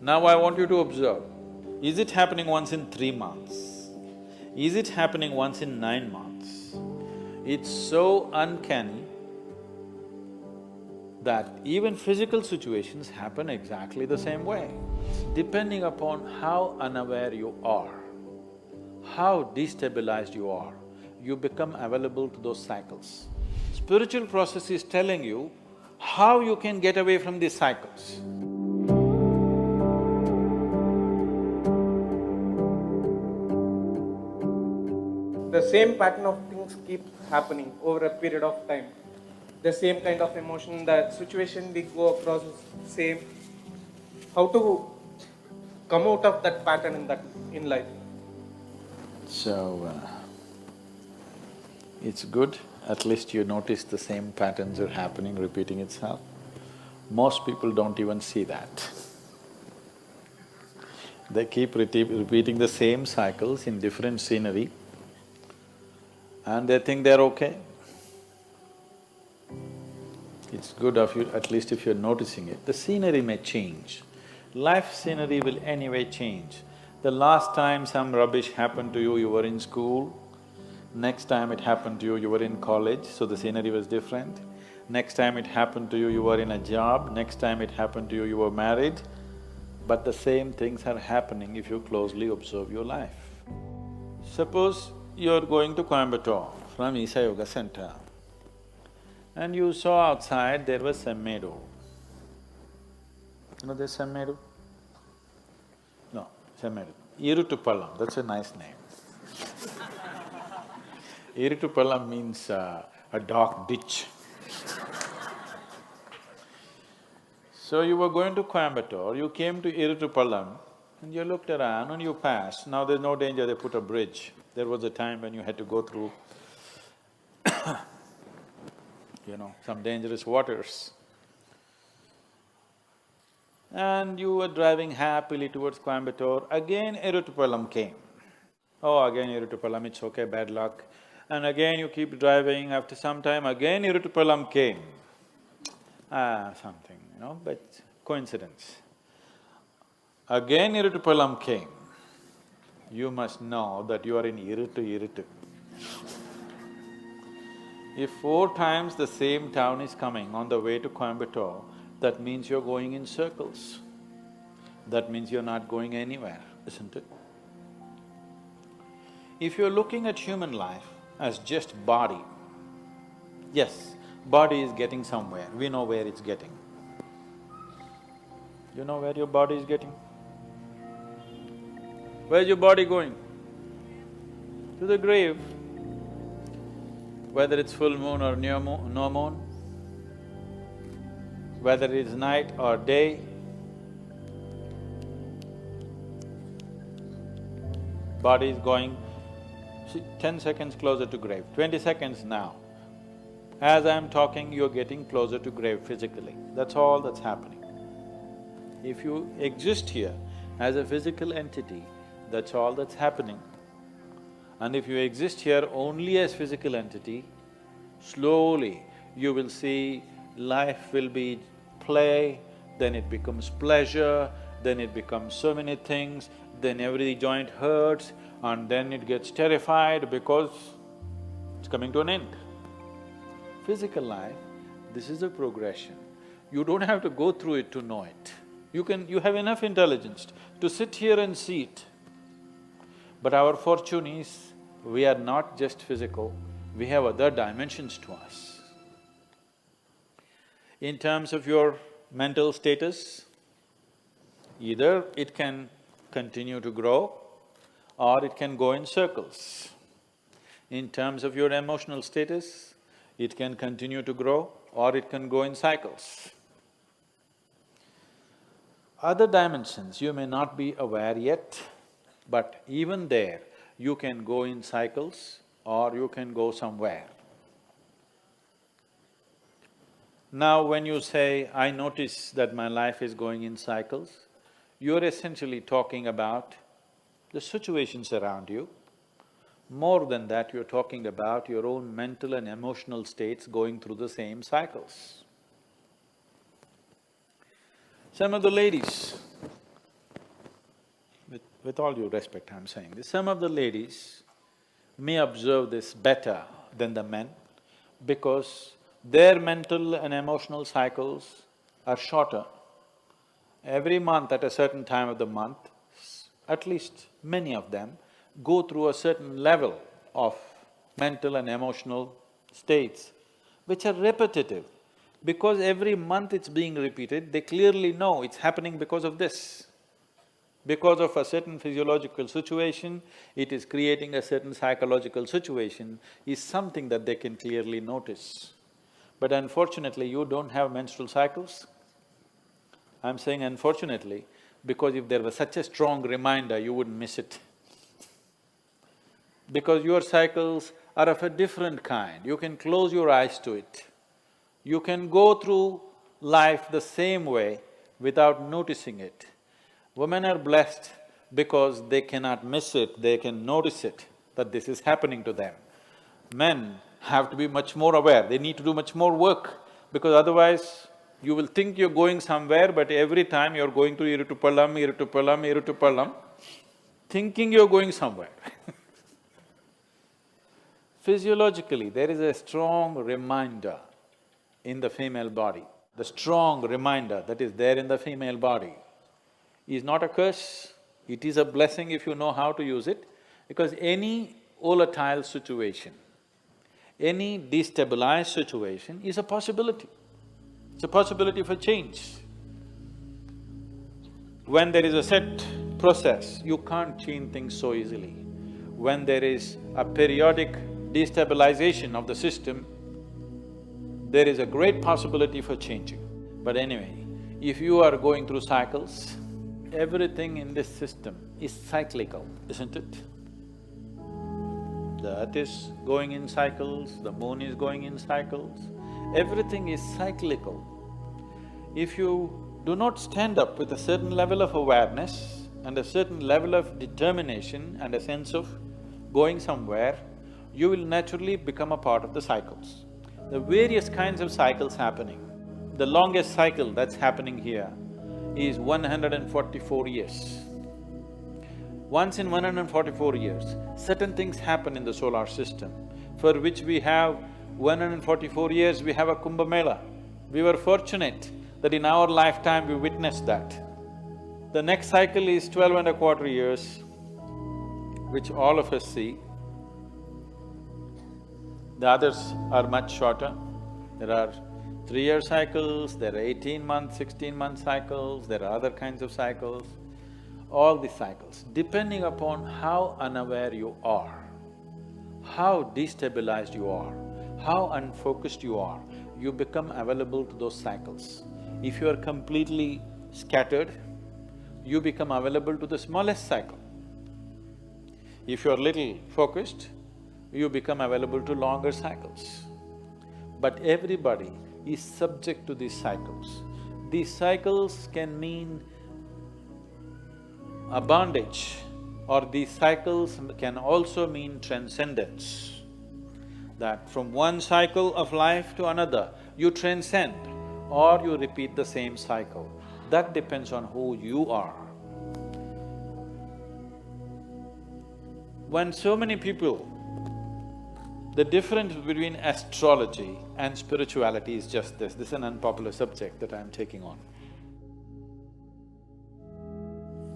Now I want you to observe, is it happening once in 3 months? Is it happening once in 9 months? It's so uncanny that even physical situations happen exactly the same way. Depending upon how unaware you are, how destabilized you are, you become available to those cycles. Spiritual process is telling you how you can get away from these cycles. The same pattern of things keep happening over a period of time. The same kind of emotion, the situation we go across is same. How to come out of that pattern in life? So, it's good, at least you notice the same patterns are happening, repeating itself. Most people don't even see that. They keep repeating the same cycles in different scenery and they think they're okay. It's good of you, at least if you're noticing it. The scenery may change. Life scenery will anyway change. The last time some rubbish happened to you, you were in school. Next time it happened to you, you were in college, so the scenery was different. Next time it happened to you, you were in a job. Next time it happened to you, you were married. But the same things are happening if you closely observe your life. Suppose you're going to Coimbatore from Isa Yoga Center and you saw outside there was Semmedu. You know there's Semmedu? No, Semmedu. Irutupallam, that's a nice name. Irutupallam means a dark ditch. So you were going to Coimbatore, you came to Irutupallam and you looked around and you passed. Now there's no danger, they put a bridge. There was a time when you had to go through some dangerous waters. And you were driving happily towards Coimbatore, again Irutupallam came. Oh, again Irutupallam, it's okay, bad luck. And again you keep driving, after some time again Irutupallam came. Something, but coincidence. Again Irutupallam came. You must know that you are in Irutu. If 4 times the same town is coming on the way to Coimbatore, that means you're going in circles. That means you're not going anywhere, isn't it? If you're looking at human life as just body, yes, body is getting somewhere, we know where it's getting. You know where your body is getting? Where's your body going? To the grave. Whether it's full moon or no moon, whether it's night or day, body is going, 10 seconds closer to grave, 20 seconds now. As I'm talking, you're getting closer to grave physically, that's all that's happening. If you exist here as a physical entity, that's all that's happening. And if you exist here only as physical entity, slowly you will see life will be play, then it becomes pleasure, then it becomes so many things, then every joint hurts, and then it gets terrified because it's coming to an end. Physical life, this is a progression. You don't have to go through it to know it. You have enough intelligence to sit here and see it. But our fortune is, we are not just physical, we have other dimensions to us. In terms of your mental status, either it can continue to grow or it can go in circles. In terms of your emotional status, it can continue to grow or it can go in cycles. Other dimensions you may not be aware yet, but even there, you can go in cycles or you can go somewhere. Now when you say, I notice that my life is going in cycles, you're essentially talking about the situations around you. More than that, you're talking about your own mental and emotional states going through the same cycles. Some of the ladies, with all due respect I'm saying this, some of the ladies may observe this better than the men because their mental and emotional cycles are shorter. Every month at a certain time of the month, at least many of them go through a certain level of mental and emotional states which are repetitive. Because every month it's being repeated, they clearly know it's happening because of this. Because of a certain physiological situation, it is creating a certain psychological situation, is something that they can clearly notice. But unfortunately, you don't have menstrual cycles. I'm saying unfortunately, because if there was such a strong reminder, you wouldn't miss it. Because your cycles are of a different kind, you can close your eyes to it. You can go through life the same way without noticing it. Women are blessed because they cannot miss it, they can notice it, that this is happening to them. Men have to be much more aware, they need to do much more work, because otherwise you will think you're going somewhere, but every time you're going to Irutupallam, thinking you're going somewhere. Physiologically, there is a strong reminder in the female body. The strong reminder that is there in the female body is not a curse, it is a blessing if you know how to use it, because any volatile situation, any destabilized situation is a possibility. It's a possibility for change. When there is a set process, you can't change things so easily. When there is a periodic destabilization of the system, there is a great possibility for changing. But anyway, if you are going through cycles, everything in this system is cyclical, isn't it? The earth is going in cycles, the moon is going in cycles, everything is cyclical. If you do not stand up with a certain level of awareness and a certain level of determination and a sense of going somewhere, you will naturally become a part of the cycles. The various kinds of cycles happening. The longest cycle that's happening here is 144 years. Once in 144 years, certain things happen in the solar system for which we have 144 years, we have a Kumbh Mela. We were fortunate that in our lifetime we witnessed that. The next cycle is 12 and a quarter years, which all of us see. The others are much shorter. There are 3-year cycles, there are 18-month, 16-month cycles, there are other kinds of cycles. All these cycles, depending upon how unaware you are, how destabilized you are, how unfocused you are, you become available to those cycles. If you are completely scattered, you become available to the smallest cycle. If you are little focused, you become available to longer cycles. But everybody is subject to these cycles. These cycles can mean a bondage, or these cycles can also mean transcendence. That from one cycle of life to another, you transcend or you repeat the same cycle. That depends on who you are. When so many people… The difference between astrology and spirituality is just this. This is an unpopular subject that I'm taking on.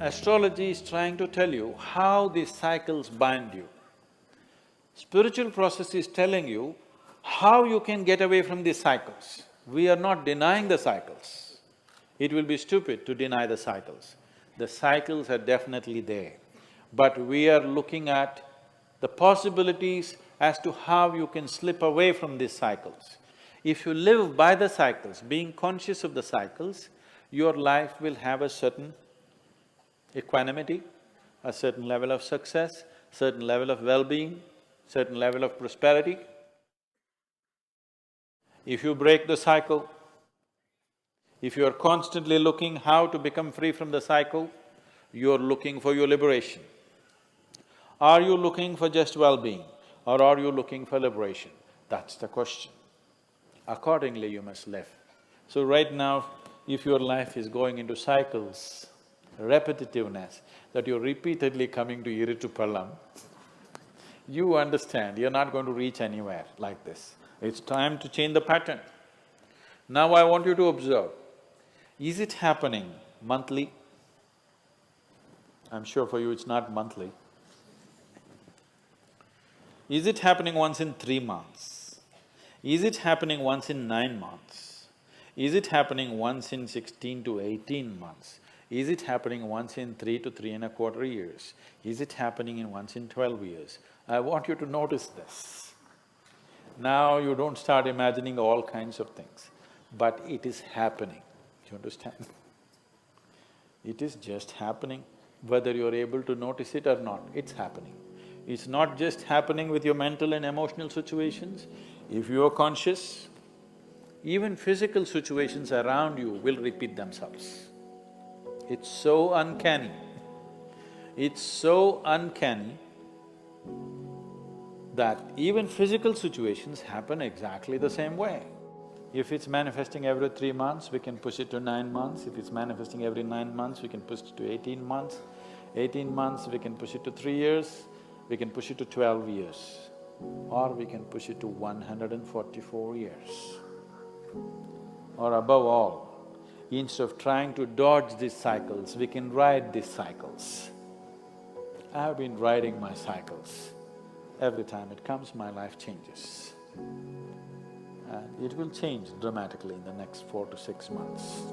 Astrology is trying to tell you how these cycles bind you. Spiritual process is telling you how you can get away from these cycles. We are not denying the cycles. It will be stupid to deny the cycles. The cycles are definitely there, but we are looking at the possibilities as to how you can slip away from these cycles. If you live by the cycles, being conscious of the cycles, your life will have a certain equanimity, a certain level of success, certain level of well-being, certain level of prosperity. If you break the cycle, if you are constantly looking how to become free from the cycle, you are looking for your liberation. Are you looking for just well-being or are you looking for liberation? That's the question. Accordingly, you must live. So right now, if your life is going into cycles, repetitiveness, that you're repeatedly coming to Iritupalam, you understand you're not going to reach anywhere like this. It's time to change the pattern. Now I want you to observe, is it happening monthly? I'm sure for you it's not monthly. Is it happening once in 3 months? Is it happening once in 9 months? Is it happening once in 16 to 18 months? Is it happening once in 3 to 3.25 years? Is it happening in once in 12 years? I want you to notice this. Now you don't start imagining all kinds of things, but it is happening, you understand? It is just happening, whether you're able to notice it or not, it's happening. It's not just happening with your mental and emotional situations. If you are conscious, even physical situations around you will repeat themselves. It's so uncanny. It's so uncanny that even physical situations happen exactly the same way. If it's manifesting every 3 months, we can push it to 9 months. If it's manifesting every 9 months, we can push it to 18 months. 18 months, we can push it to 3 years. We can push it to 12 years. Or we can push it to 144 years. Or above all, instead of trying to dodge these cycles, we can ride these cycles. I have been riding my cycles. Every time it comes, my life changes. And it will change dramatically in the next 4 to 6 months.